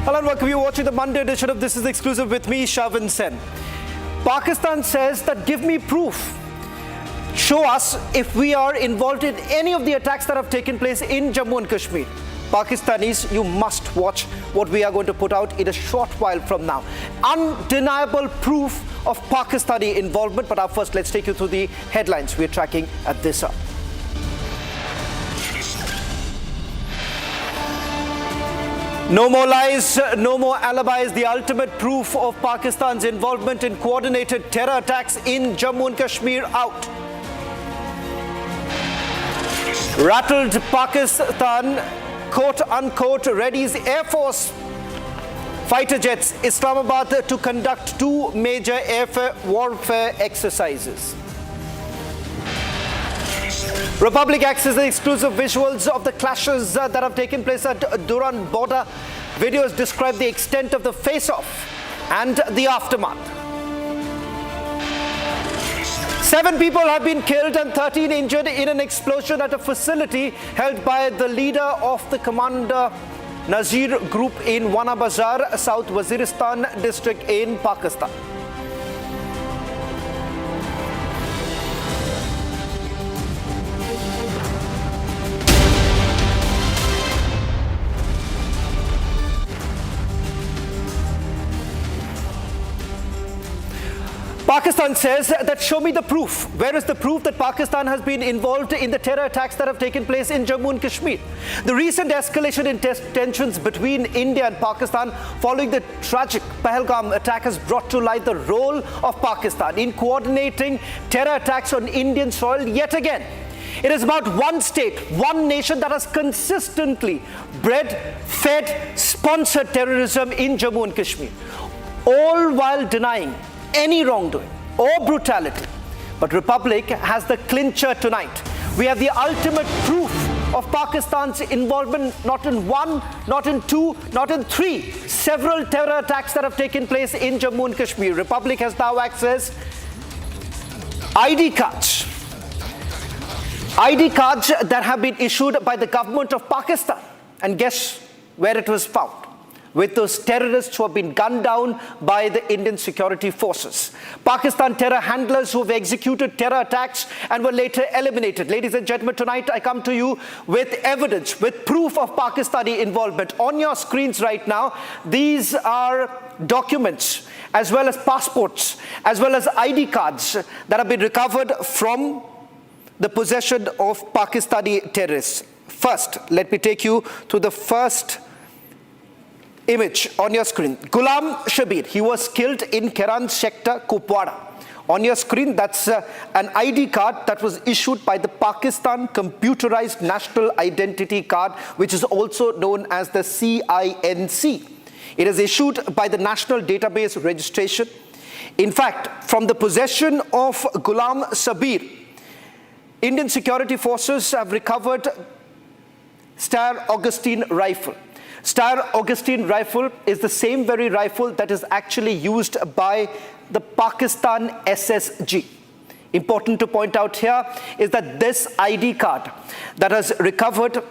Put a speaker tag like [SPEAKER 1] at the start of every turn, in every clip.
[SPEAKER 1] Hello and welcome. You're watching the Monday edition of This Is Exclusive with me, Shavin Sen. Pakistan says that give me proof. Show us if we are involved in any of the attacks that have taken place in Jammu and Kashmir. Pakistanis, you must watch what we are going to put out in a short while from now. Undeniable proof of Pakistani involvement. But first, let's take you through the headlines we're tracking at this hour. No more lies, no more alibis. The ultimate proof of Pakistan's involvement in coordinated terror attacks in Jammu and Kashmir out. Rattled Pakistan, quote unquote, readies Air Force fighter jets Islamabad to conduct two major air warfare exercises. Republic accesses the exclusive visuals of the clashes that have taken place at Durand border. Videos describe the extent of the face-off and the aftermath. 7 people have been killed and 13 injured in an explosion at a facility held by the leader of the Commander Nazir group in Wana Bazar, South Waziristan district in Pakistan. Pakistan says that show me the proof. Where is the proof that Pakistan has been involved in the terror attacks that have taken place in Jammu and Kashmir? The recent escalation in tensions between India and Pakistan following the tragic Pahalgam attack has brought to light the role of Pakistan in coordinating terror attacks on Indian soil yet again. It is about one state, one nation that has consistently bred, fed, sponsored terrorism in Jammu and Kashmir, all while denying any wrongdoing or brutality. But Republic has the clincher tonight. We have the ultimate proof of Pakistan's involvement, not in one, not in two, not in three, several terror attacks that have taken place in Jammu and Kashmir. Republic has now accessed ID cards that have been issued by the government of Pakistan. And guess where it was found? With those terrorists who have been gunned down by the Indian security forces. Pakistan terror handlers who have executed terror attacks and were later eliminated. Ladies and gentlemen, tonight I come to you with evidence, with proof of Pakistani involvement. On your screens right now, these are documents, as well as passports, as well as ID cards that have been recovered from the possession of Pakistani terrorists. First, let me take you to the first image on your screen. Ghulam Shabir, he was killed in Keran sector, Kupwara. On your screen, that's an ID card that was issued by the Pakistan Computerized National Identity Card, which is also known as the CINC. It is issued by the National Database Registration. In fact, from the possession of Ghulam Shabir, Indian security forces have recovered Star Augustine rifle. Star Augustine rifle is the same very rifle that is actually used by the Pakistan SSG. Important to point out here is that this ID card that has recovered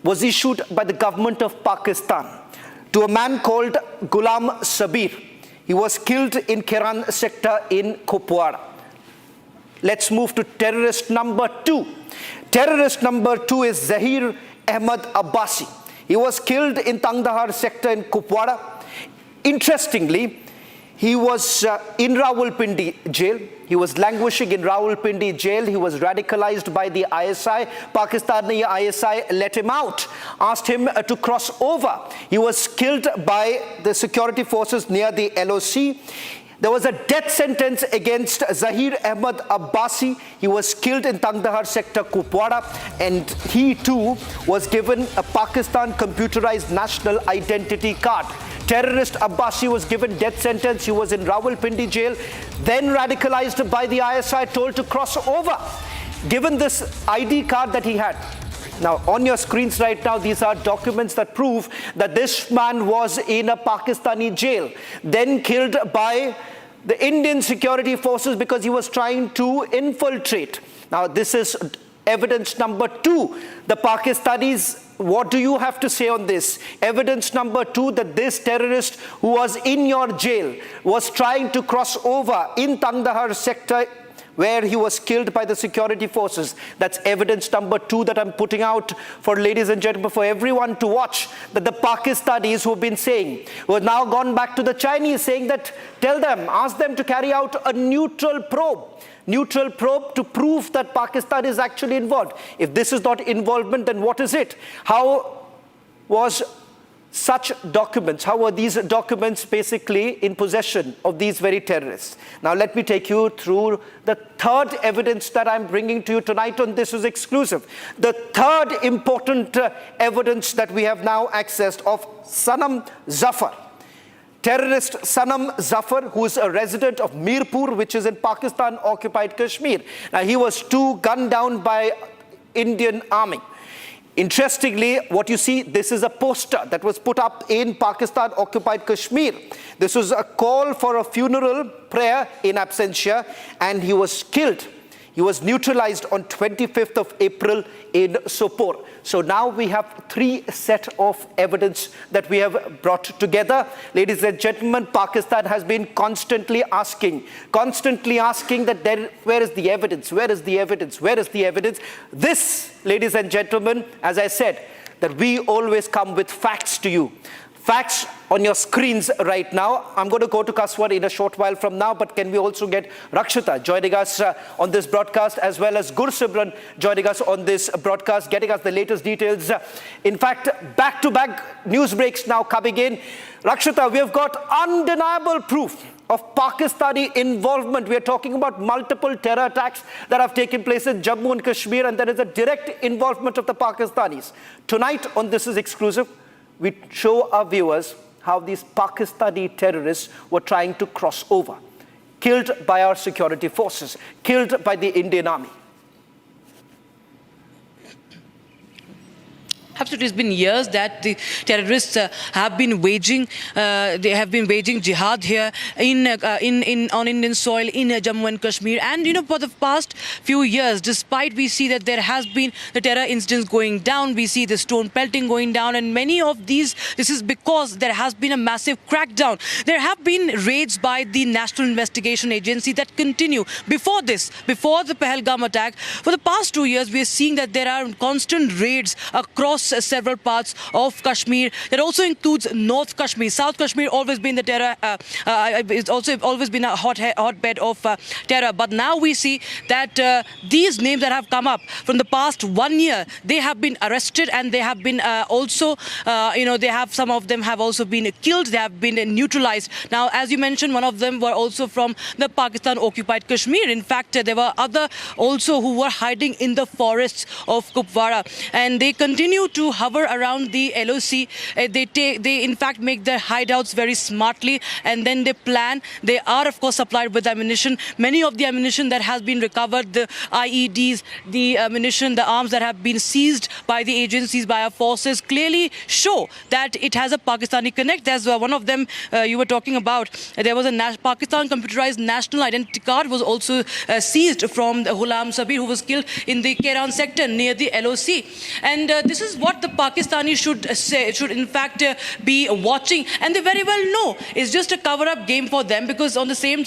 [SPEAKER 1] was issued by the government of Pakistan to a man called Ghulam Shabir. He was killed in Keran sector in Kupwara. Let's move to terrorist number 2. Terrorist number 2 is Zahir Ahmed Abbasi. He was killed in Tangdahar sector in Kupwara. Interestingly, he was in Rawalpindi jail. He was languishing in Rawalpindi jail. He was radicalized by the ISI. Pakistani ISI let him out, asked him to cross over. He was killed by the security forces near the LOC. There was a death sentence against Zahir Ahmed Abbasi. He was killed in Tangdahar sector, Kupwara, and he too was given a Pakistan Computerized National Identity Card. Terrorist Abbasi was given death sentence. He was in Rawalpindi jail, then radicalized by the ISI, told to cross over, given this ID card that he had. Now, on your screens right now, these are documents that prove that this man was in a Pakistani jail, then killed by the Indian security forces because he was trying to infiltrate. Now, this is Evidence number 2, the Pakistanis, what do you have to say on this? Evidence number 2, that this terrorist who was in your jail was trying to cross over in Tangdahar sector where he was killed by the security forces. That's evidence number 2 that I'm putting out for ladies and gentlemen, for everyone to watch, that the Pakistanis who've been saying, who have now gone back to the Chinese saying that, ask them to carry out a neutral probe to prove that Pakistan is actually involved. If this is not involvement, then what is it? How was such documents, how were these documents basically in possession of these very terrorists? Now let me take you through the third evidence that I'm bringing to you tonight on This Is Exclusive. The third important evidence that we have now accessed of Sanam Zafar. Terrorist Sanam Zafar, who is a resident of Mirpur, which is in Pakistan-occupied Kashmir. Now he was gunned down by Indian Army. Interestingly, what you see, this is a poster that was put up in Pakistan-occupied Kashmir. This was a call for a funeral prayer in absentia, and he was killed. He was neutralized on 25th of April in Sopore. So now we have 3 sets of evidence that we have brought together. Ladies and gentlemen, Pakistan has been constantly asking that where is the evidence? Where is the evidence? Where is the evidence? This, ladies and gentlemen, as I said, that we always come with facts to you. Facts on your screens right now. I'm going to go to Kaswar in a short while from now, but can we also get Rakshita joining us on this broadcast, as well as Gursimran joining us on this broadcast, getting us the latest details. In fact, back-to-back news breaks now coming in. Rakshita, we have got undeniable proof of Pakistani involvement. We are talking about multiple terror attacks that have taken place in Jammu and Kashmir, and there is a direct involvement of the Pakistanis. Tonight on This Is Exclusive, we show our viewers how these Pakistani terrorists were trying to cross over, killed by our security forces, killed by the Indian Army.
[SPEAKER 2] Absolutely, it's been years that the terrorists have been waging. They have been waging jihad here on Indian soil in Jammu and Kashmir. And for the past few years, despite we see that there has been the terror incidents going down, we see the stone pelting going down, and many of these. This is because there has been a massive crackdown. There have been raids by the National Investigation Agency that continue. Before the Pahalgam attack, for the past 2 years, we are seeing that there are constant raids across several parts of Kashmir. That also includes North Kashmir. South Kashmir always been the terror. It's also always been a hotbed of terror. But now we see that these names that have come up from the past 1 year, they have been arrested, and they have been also, some of them have also been killed. They have been neutralized. Now, as you mentioned, one of them were also from the Pakistan-occupied Kashmir. In fact, there were other also who were hiding in the forests of Kupwara, and they continue to hover around the LOC. They in fact make their hideouts very smartly, and then they plan. They are of course supplied with ammunition. Many of the ammunition that has been recovered, the IEDs, the ammunition, the arms that have been seized by the agencies, by our forces, clearly show that it has a Pakistani connect. There's one of them you were talking about. There was a Pakistan computerized national identity card was also seized from the Ghulam Sabir, who was killed in the Keran sector near the LOC. And this is what the Pakistanis should in fact be watching, and they very well know it's just a cover-up game for them, because at the same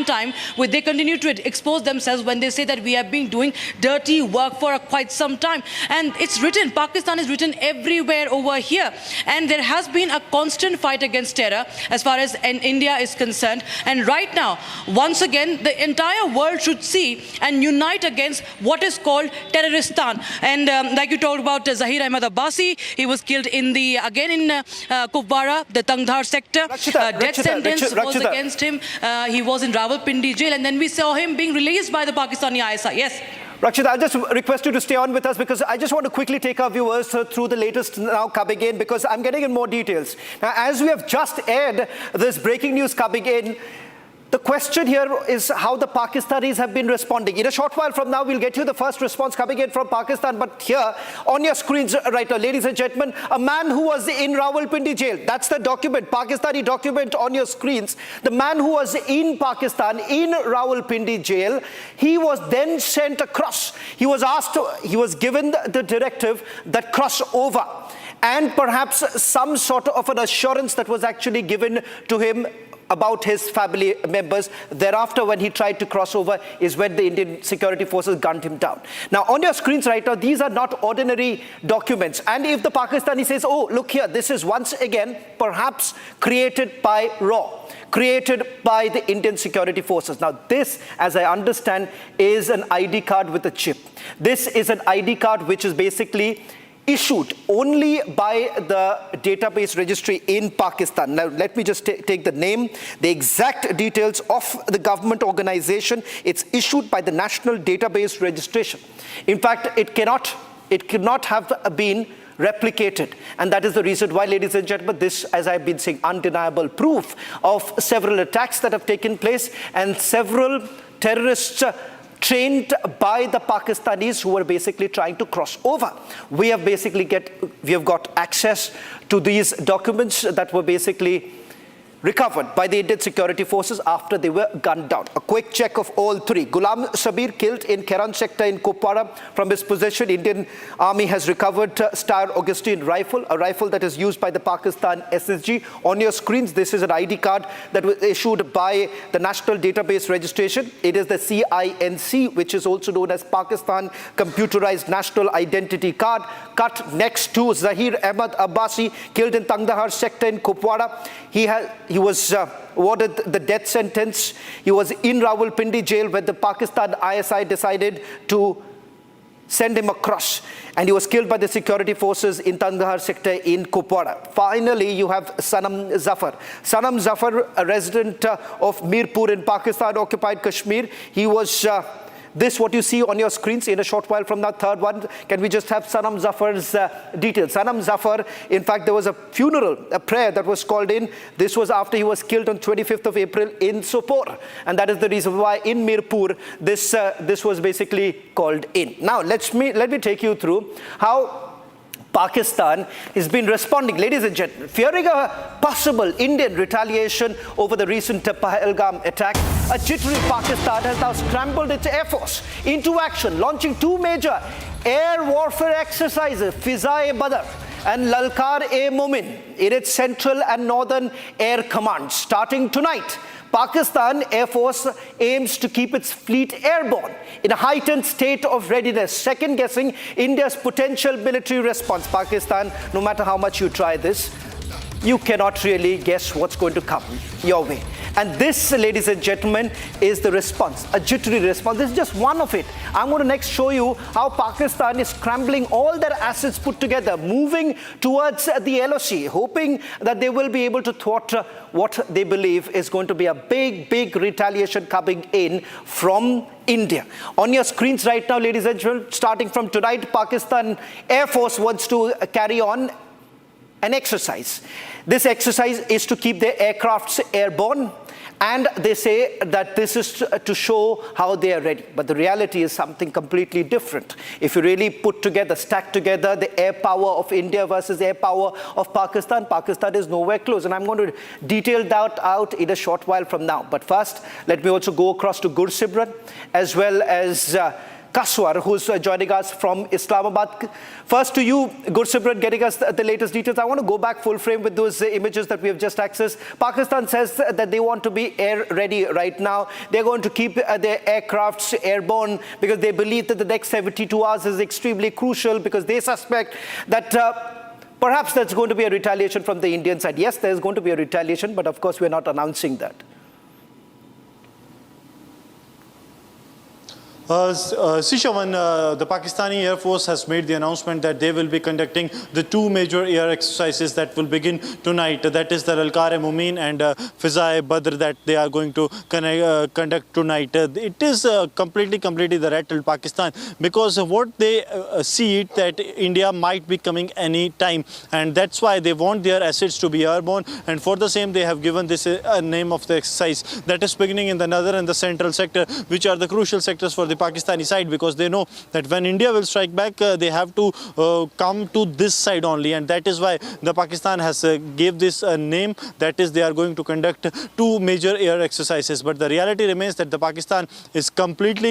[SPEAKER 2] time they continue to expose themselves when they say that we have been doing dirty work for quite some time. And it's written, Pakistan is written everywhere over here, and there has been a constant fight against terror as far as India is concerned. And right now, once again, the entire world should see and unite against what is called terroristan. And like you talked about Zahir Ahmed Abbasi, he was killed in Kupwara, the Tangdhar sector. Death sentence was against him. He was in Rawalpindi jail, and then we saw him being released by the Pakistani ISI. Yes.
[SPEAKER 1] Rakshita, I'll just request you to stay on with us, because I just want to quickly take our viewers through the latest now coming in, because I'm getting in more details. Now, as we have just aired this breaking news coming in, The question here is how the Pakistanis have been responding. In a short while from now, we'll get you the first response coming in from Pakistan. But here on your screens right now, ladies and gentlemen, a man who was in Rawalpindi jail. That's the document, Pakistani document on your screens. The man who was in Pakistan, in Rawalpindi jail, he was then sent across. He was given the directive that cross over. And perhaps some sort of an assurance that was actually given to him about his family members. Thereafter, when he tried to cross over, is when the Indian security forces gunned him down. Now, on your screens right now, these are not ordinary documents. And if the Pakistani says, oh, look here, this is once again perhaps created by RAW, created by the Indian security forces. Now, this, as I understand, is an ID card with a chip. This is an ID card which is basically issued only by the database registry in Pakistan. Now, let me just take the name, the exact details of the government organization. It's issued by the National Database Registration. In fact, it cannot have been replicated. And that is the reason why, ladies and gentlemen, this, as I've been saying, undeniable proof of several attacks that have taken place and several terrorists trained by the Pakistanis who were basically trying to cross over. We have got access to these documents that were basically recovered by the Indian security forces after they were gunned down. A quick check of all three. Ghulam Sabir killed in Keran sector in Kupwara. From his possession, Indian Army has recovered Star Augustine rifle, a rifle that is used by the Pakistan SSG. On your screens, this is an ID card that was issued by the National Database Registration. It is the CINC, which is also known as Pakistan Computerized National Identity Card. Cut next to Zahir Ahmad Abbasi, killed in Tangdahar sector in Kupwara. He was awarded the death sentence. He was in Rawalpindi jail when the Pakistan ISI decided to send him across. And he was killed by the security forces in Tangdahar sector in Kupwara. Finally, you have Sanam Zafar. Sanam Zafar, a resident of Mirpur in Pakistan-occupied Kashmir. He was this, what you see on your screens. In a short while from that third one, can we just have Sanam Zafar's details? Sanam Zafar, in fact, there was a funeral, a prayer that was called in. This was after he was killed on 25th of April in Sopore. And that is the reason why in Mirpur, this was basically called in. Now, let me take you through how Pakistan has been responding, ladies and gentlemen, fearing a possible Indian retaliation over the recent Pahalgam attack. A jittery Pakistan has now scrambled its air force into action, launching two major air warfare exercises, Fiza-e-Badr and Lalkar-e-Momin, in its central and northern air commands. Starting tonight, Pakistan Air Force aims to keep its fleet airborne in a heightened state of readiness, second-guessing India's potential military response. Pakistan, no matter how much you try this, you cannot really guess what's going to come your way. And this, ladies and gentlemen, is the response, a jittery response. This is just one of it. I'm going to next show you how Pakistan is scrambling all their assets put together, moving towards the LOC, hoping that they will be able to thwart what they believe is going to be a big retaliation coming in from India. On your screens right now, ladies and gentlemen, starting from tonight, Pakistan Air Force wants to carry on an exercise. This exercise is to keep their aircrafts airborne, and they say that this is to show how they are ready. But the reality is something completely different. If you really stack together the air power of India versus air power of Pakistan, Pakistan is nowhere close. And I'm going to detail that out in a short while from now. But first, let me also go across to Gursimran as well as Kaswar, who's joining us from Islamabad. First to you, Gursimran, getting us the latest details. I want to go back full frame with those images that we have just accessed. Pakistan says that they want to be air ready right now. They're going to keep their aircrafts airborne because they believe that the next 72 hours is extremely crucial, because they suspect that perhaps there's going to be a retaliation from the Indian side. Yes, there's going to be a retaliation, but of course we're not announcing that.
[SPEAKER 3] Sishavan, the Pakistani Air Force has made the announcement that they will be conducting the two major air exercises that will begin tonight. That is the Alqar-e-Mumin and Fizai Badr that they are going to conduct tonight. It is completely the rattled Pakistan, because what they see it that India might be coming any time, and that's why they want their assets to be airborne, and for the same they have given this name of the exercise that is beginning in the northern and the central sector, which are the crucial sectors for the Pakistani side, because they know that when India will strike back, they have to come to this side only, and that is why the Pakistan has gave this name, that is they are going to conduct two major air exercises. But the reality remains that the Pakistan is completely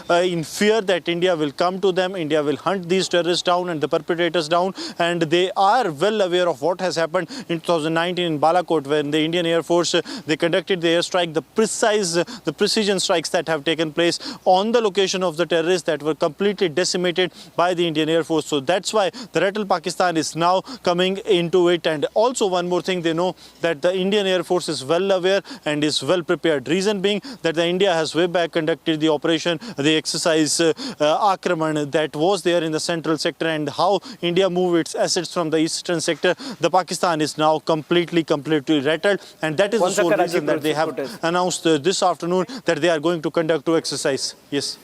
[SPEAKER 3] in fear that India will come to them, India will hunt these terrorists down and the perpetrators down, and they are well aware of what has happened in 2019 in Balakot, when the Indian Air Force they conducted the airstrike, the precision strikes that have taken place on the location of the terrorists that were completely decimated by the Indian Air Force. So that's why the Rattle Pakistan is now coming into it. And also one more thing, they know that the Indian Air Force is well aware and is well prepared. Reason being that the India has way back conducted the operation, the exercise Akraman that was there in the central sector, and how India moved its assets from the eastern sector. The Pakistan is now completely rattled, and that is the sole reason that they have announced this afternoon that they are going to conduct two exercise. Yes.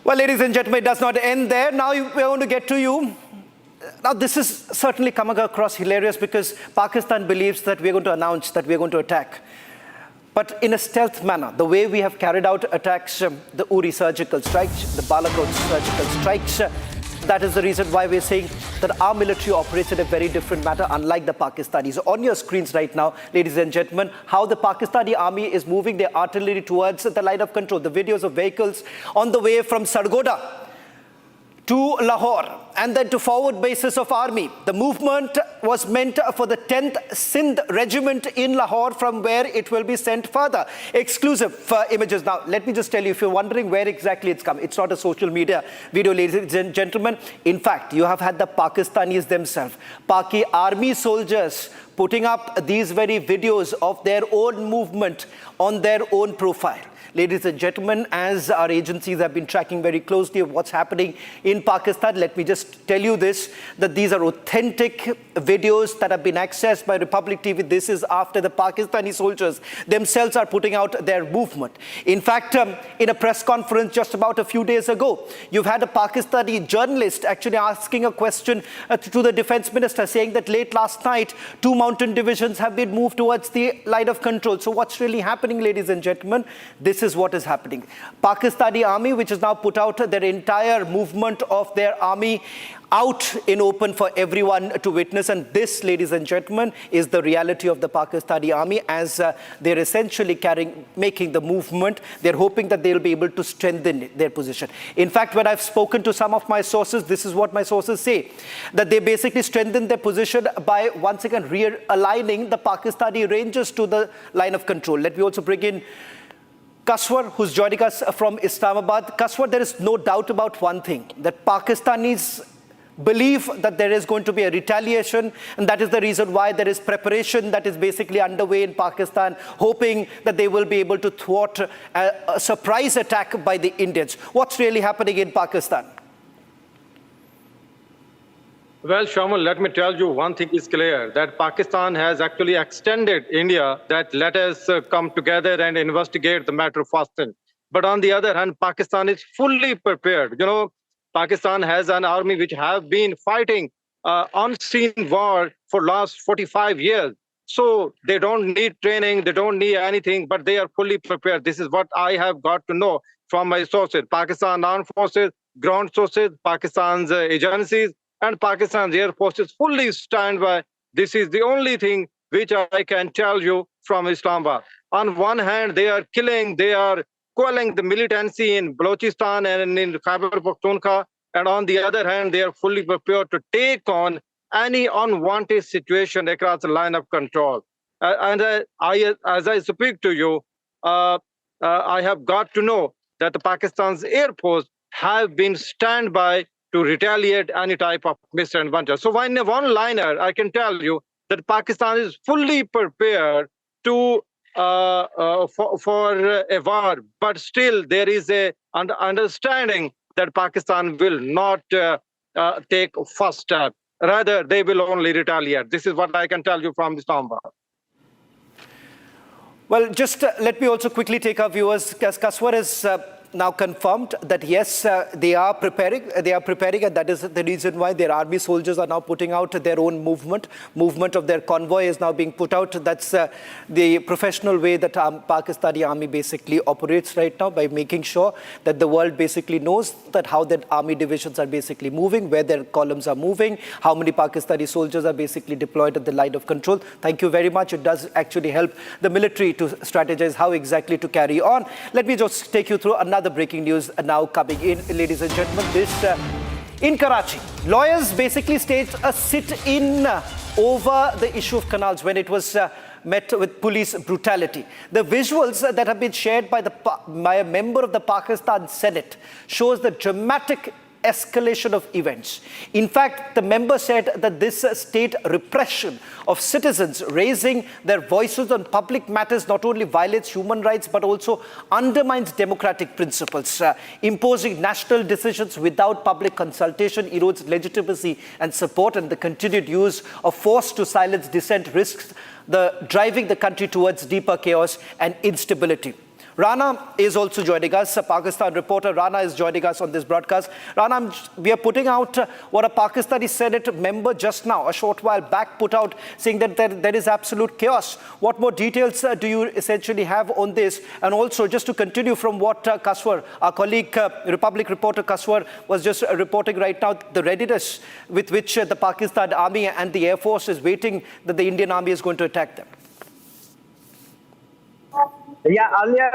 [SPEAKER 1] Well, ladies and gentlemen, it does not end there. Now we're going to get to you. Now, this is certainly coming across hilarious, because Pakistan believes that we're going to announce that we're going to attack, but in a stealth manner. The way we have carried out attacks, the Uri surgical strikes, the Balakot surgical strikes, that is the reason why we're saying that our military operates in a very different manner, unlike the Pakistanis. On your screens right now, ladies and gentlemen, how the Pakistani army is moving their artillery towards the line of control. The videos of vehicles on the way from Sargoda to Lahore, and then to forward bases of army. The movement was meant for the 10th Sindh Regiment in Lahore, from where it will be sent further. Exclusive images. Now, let me just tell you, if you're wondering where exactly it's come, it's not a social media video, ladies and gentlemen. In fact, you have had the Pakistanis themselves, Paki army soldiers, putting up these very videos of their own movement on their own profile. Ladies and gentlemen, as our agencies have been tracking very closely of what's happening in Pakistan, let me just tell you this, that these are authentic videos that have been accessed by Republic TV. This is after the Pakistani soldiers themselves are putting out their movement. In fact, in a press conference just about a few days ago, you've had a Pakistani journalist actually asking a question to the defense minister, saying that late last night, 2 mountain divisions have been moved towards the line of control. So what's really happening, ladies and gentlemen? This is what is happening. Pakistani army, which has now put out their entire movement of their army out in open for everyone to witness. And this, ladies and gentlemen, is the reality of the Pakistani army, as they're essentially making the movement. They're hoping that they'll be able to strengthen their position. In fact, when I've spoken to some of my sources, this is what my sources say, that they basically strengthen their position by once again realigning the Pakistani Rangers to the line of control. Let me also bring in Kaswar, who's joining us from Islamabad. Kaswar, there is no doubt about one thing, that Pakistanis believe that there is going to be a retaliation, and that is the reason why there is preparation that is basically underway in Pakistan, hoping that they will be able to thwart a surprise attack by the Indians. What's really happening in Pakistan?
[SPEAKER 4] Well, Shamal, let me tell you, one thing is clear, that Pakistan has actually extended India that let us come together and investigate the matter faster. But on the other hand, Pakistan is fully prepared. You know, Pakistan has an army which have been fighting unseen war for last 45 years. So they don't need training, they don't need anything, but they are fully prepared. This is what I have got to know from my sources. Pakistan Armed Forces, ground sources, Pakistan's agencies, and Pakistan's Air Forces fully stand by. This is the only thing which I can tell you from Islamabad. On one hand, they are killing, they are quelling the militancy in Balochistan and in Khyber Pakhtunkhwa, and on the other hand, they are fully prepared to take on any unwanted situation across the line of control. As I speak to you, I have got to know that the Pakistan's Air Force have been stand by to retaliate any type of misadventure. So in a one-liner, I can tell you that Pakistan is fully prepared to for a war, but still there is a understanding that Pakistan will not take first step. Rather, they will only retaliate. This is what I can tell you from Islamabad.
[SPEAKER 1] Well, just let me also quickly take our viewers. Kaswar has now confirmed that yes, they are preparing, and that is the reason why their army soldiers are now putting out their own movement of their convoy is now being put out. That's the professional way that Pakistani army basically operates right now, by making sure that the world basically knows that how the army divisions are basically moving, where their columns are moving, how many Pakistani soldiers are basically deployed at the line of control. Thank you very much. It does actually help the military to strategize how exactly to carry on. Let me just take you through another breaking news now coming in, ladies and gentlemen. This in Karachi, lawyers basically staged a sit-in over the issue of canals when it was met with police brutality. The visuals that have been shared by a member of the Pakistan Senate shows the dramatic escalation of events. In fact, the member said that this state repression of citizens raising their voices on public matters not only violates human rights but also undermines democratic principles. Imposing national decisions without public consultation erodes legitimacy and support, and the continued use of force to silence dissent risks driving the country towards deeper chaos and instability. Rana is also joining us, a Pakistan reporter. Rana is joining us on this broadcast. Rana, we are putting out what a Pakistani Senate member just now, a short while back, put out, saying that there is absolute chaos. What more details do you essentially have on this? And also, just to continue from what Kaswar, our colleague, Republic reporter Kaswar, was just reporting right now, the readiness with which the Pakistan Army and the Air Force is waiting that the Indian Army is going to attack them.
[SPEAKER 5] Yeah, earlier,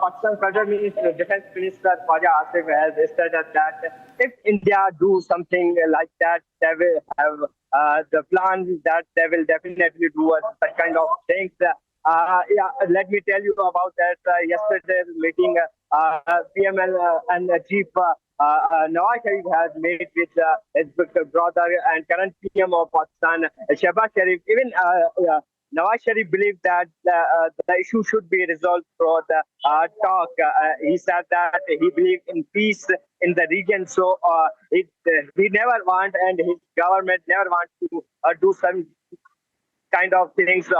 [SPEAKER 5] Pakistan Federal Minister, Defense Minister Khwaja Asif has stated that if India do something like that, they will have the plan that they will definitely do such kind of things. Let me tell you about that. Yesterday's meeting, PML and Chief Nawaz Sharif has met with his brother and current PM of Pakistan, Shehbaz Sharif. Even Nawaz Sharif believed that the issue should be resolved through the talk. He said that he believed in peace in the region, so he never want, and his government never want to do some kind of things.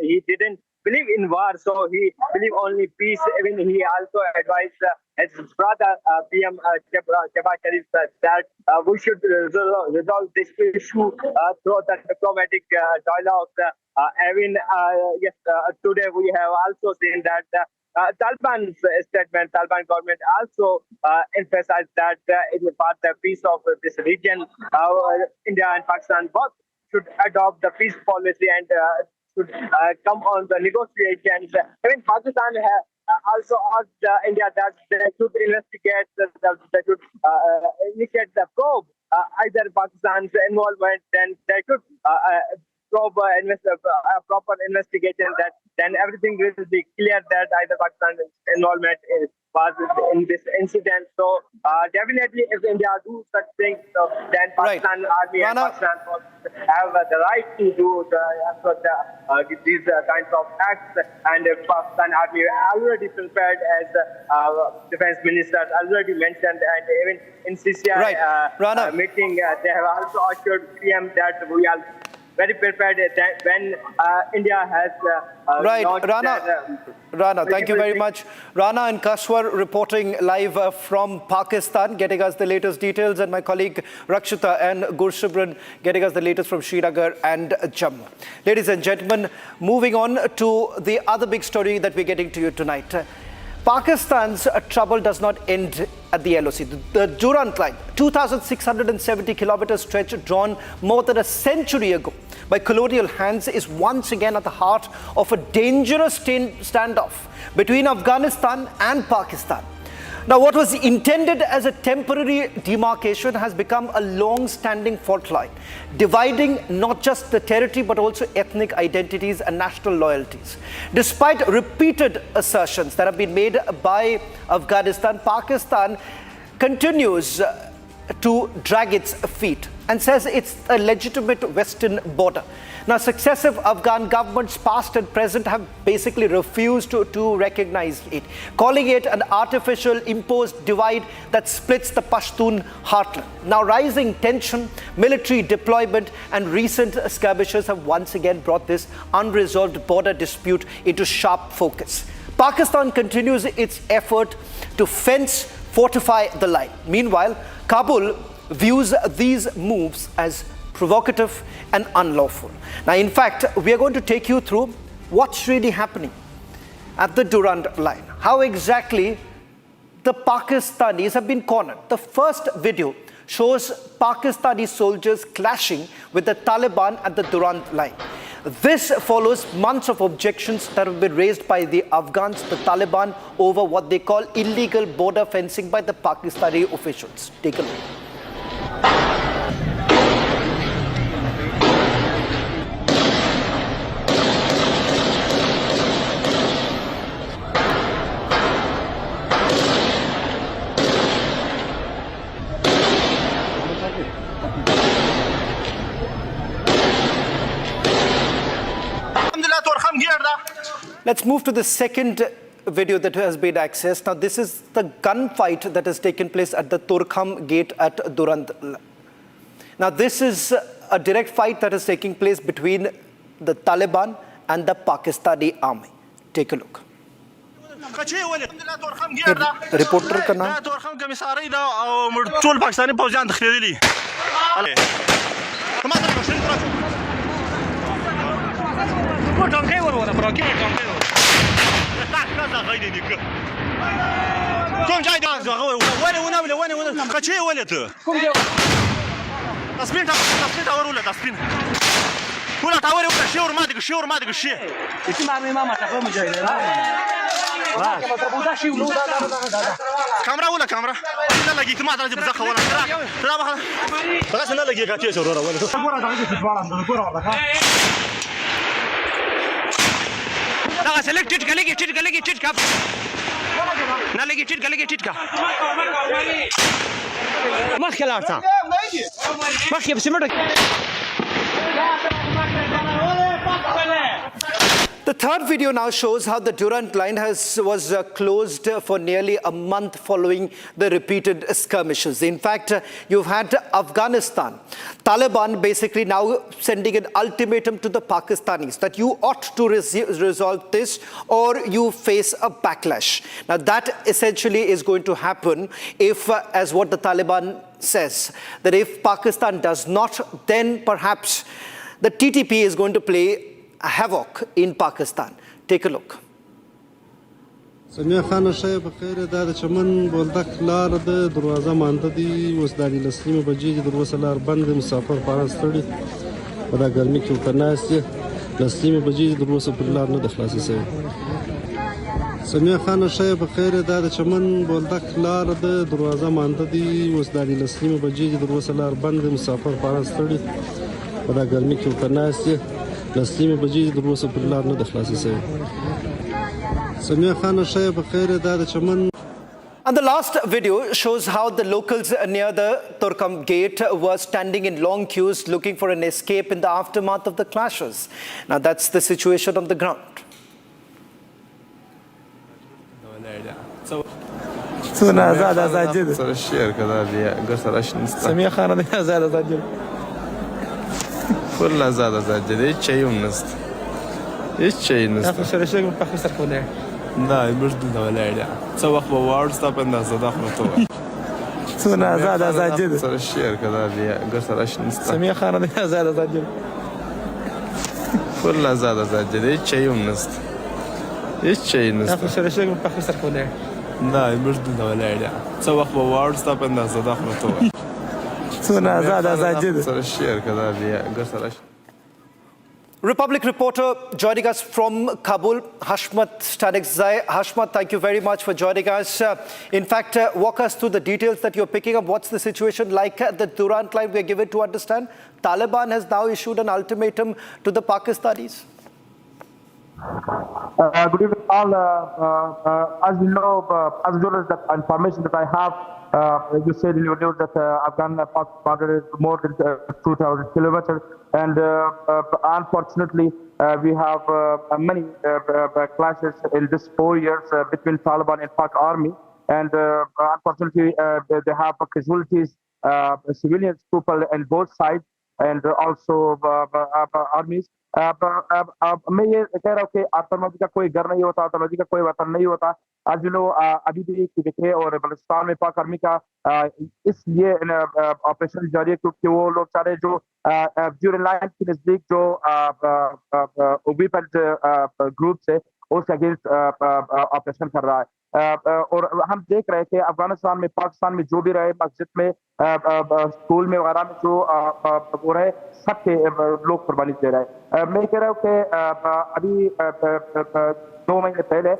[SPEAKER 5] He didn't believe in war, so he believed only peace. Even he also advised his brother PM Shehbaz Sharif that we should resolve this issue through the diplomatic dialogue. Today we have also seen that Taliban's statement, Taliban government also emphasized that for the peace of this region, India and Pakistan both should adopt the peace policy and should come on the negotiations. Even Pakistan also asked India that they should investigate, they should initiate the probe. Either Pakistan's involvement, then they should probe, proper investigation, that then everything will be clear that either Pakistan's involvement was in this incident. So definitely if India do such things, then Pakistan Army and Pakistan have the right to do these kinds of acts, and Pakistan Army already prepared, as Defense Minister already mentioned, and even in CCI meeting, they have also assured PM that we are very prepared that when India has
[SPEAKER 1] Rana, thank you very much. Rana and Kaswar reporting live from Pakistan, getting us the latest details, and my colleague Rakshita and Gurshibran getting us the latest from Srinagar and Jammu. Ladies and gentlemen, moving on to the other big story that we're getting to you tonight. Pakistan's trouble does not end at the LOC. The Durand Line, 2,670 kilometer stretch drawn more than a century ago by colonial hands, is once again at the heart of a dangerous standoff between Afghanistan and Pakistan. Now, what was intended as a temporary demarcation has become a long-standing fault line, dividing not just the territory but also ethnic identities and national loyalties. Despite repeated assertions that have been made by Afghanistan, Pakistan continues to drag its feet. and says it's a legitimate Western border. Now, successive Afghan governments, past and present, have basically refused to recognize it, calling it an artificial imposed divide that splits the Pashtun heartland. Now, rising tension, military deployment, and recent skirmishes have once again brought this unresolved border dispute into sharp focus. Pakistan continues its effort to fortify the line. Meanwhile, Kabul views these moves as provocative and unlawful. Now, in fact, we are going to take you through what's really happening at the Durand line, how exactly the Pakistanis have been cornered. The first video shows Pakistani soldiers clashing with the Taliban at the Durand line. This follows months of objections that have been raised by the Afghans, the Taliban, over what they call illegal border fencing by the Pakistani officials. Take a look. Let's move to the second video that has been accessed. Now, this is the gunfight that has taken place at the Turkham gate at Durand. Now, this is a direct fight that is taking place between the Taliban and the Pakistani army. Take a look. Reporter का नाम
[SPEAKER 6] كاميرا ولا كاميرا لا لقيت ما تعرف بزخه ولا لا بغاش انا لقيت كاتيش ولا لا سلك تشكا لقي تشكا لا لقي تشكا ما خلارتا ما خيب سمرك.
[SPEAKER 1] The third video now shows how the Durand line was closed for nearly a month following the repeated skirmishes. In fact, you've had Afghanistan, Taliban basically now sending an ultimatum to the Pakistanis that you ought to resolve this or you face a backlash. Now, that essentially is going to happen if, as what the Taliban says, that if Pakistan does not, then perhaps the TTP is going to play havoc in Pakistan. Take a look.
[SPEAKER 7] سمیع خان شای بخیر دا چمن بولدک لار د دروازه مانده دی اوس د لسلیم بجې د دروازه لار بند مسافر پاران ستړي په دا ګرمي کې وکناستي لسلیم بجې د دروازه پر لار نه د خلاصي سوي سمیع خان شای بخیر دا چمن بولدک لار د دروازه مانده دی اوس د لسلیم بجې د دروازه لار بند مسافر پاران ستړي په دا ګرمي کې وکناستي لسلیم بجې د دروازه پر لار نه د خلاصي سوي
[SPEAKER 1] And the last video shows how the locals near the Turkham gate were standing in long queues looking for an escape in the aftermath of the clashes. Now that's the situation on the ground.
[SPEAKER 8] Da, e bësh dita Valeria. Ca vakt po varë, sta për ndasë, da më toa.
[SPEAKER 9] Suna azad gjithë.
[SPEAKER 8] Sa rëshqerë këda dhja, gërsa rëshqë nështë.
[SPEAKER 9] Samia khana dhe azad gjithë.
[SPEAKER 8] Kull azad gjithë, e që ju nështë. E që ju nështë.
[SPEAKER 9] Afë shërëshë më pak kësër këller.
[SPEAKER 8] Da, e bësh dita Valeria. Ca vakt po varë, sta për ndasë, da më toa.
[SPEAKER 9] Suna azad gjithë.
[SPEAKER 8] Sa rëshqerë këda dhja, gërsa rëshqë.
[SPEAKER 1] Republic reporter joining us from Kabul, Hashmat Stanikzai. Hashmat, thank you very much for joining us. In fact, walk us through the details that you're picking up. What's the situation like at the Durand line? We're given to understand Taliban has now issued an ultimatum to the Pakistanis.
[SPEAKER 5] Good evening, all. As you know, as well as the information that I have,
[SPEAKER 10] You said in your news that Afghan-Pak border is more than 2,000 kilometers, and unfortunately, we have many clashes in this 4 years between Taliban and Pak army, and unfortunately, they have casualties, civilians, people on both sides, and also armies. मैं ये कह रहा हूँ कि आतंकवादी का कोई घर नहीं होता, आतंकवादी का कोई वतन नहीं होता। आज अभी भी बिखरे और बलूचिस्तान में पाक आर्मी का इसलिए ऑपरेशन जारी है क्योंकि वो लोग सारे जो जीरो लाइन के नजदीक जो वेपन ग्रुप्स है उसके अगेंस्ट ऑपरेशन कर रहा है। और हम देख रहे हैं कि अफगानिस्तान में, पाकिस्तान में जो भी रहे, मस्जिद में, स्कूल में वगैरह में जो हो रहे, सबके लोग कुर्बानी दे रहे हैं। मैं कह रहा हूँ कि अभी 2 महीने पहले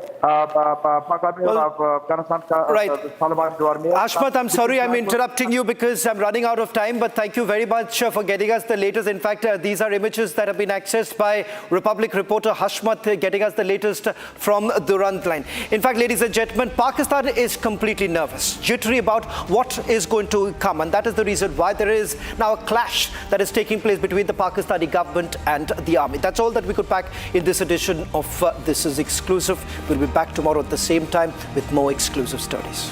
[SPEAKER 1] Ashmat, I'm sorry I'm interrupting you because I'm running out of time, but thank you very much for getting us the latest. In fact, these are images that have been accessed by Republic reporter Hashmat, getting us the latest from Durand line. In fact, ladies and gentlemen, Pakistan is completely nervous, jittery about what is going to come, and that is the reason why there is now a clash that is taking place between the Pakistani government and the army. That's all that we could pack in this edition of This Is Exclusive. We'll be back tomorrow at the same time with more exclusive stories.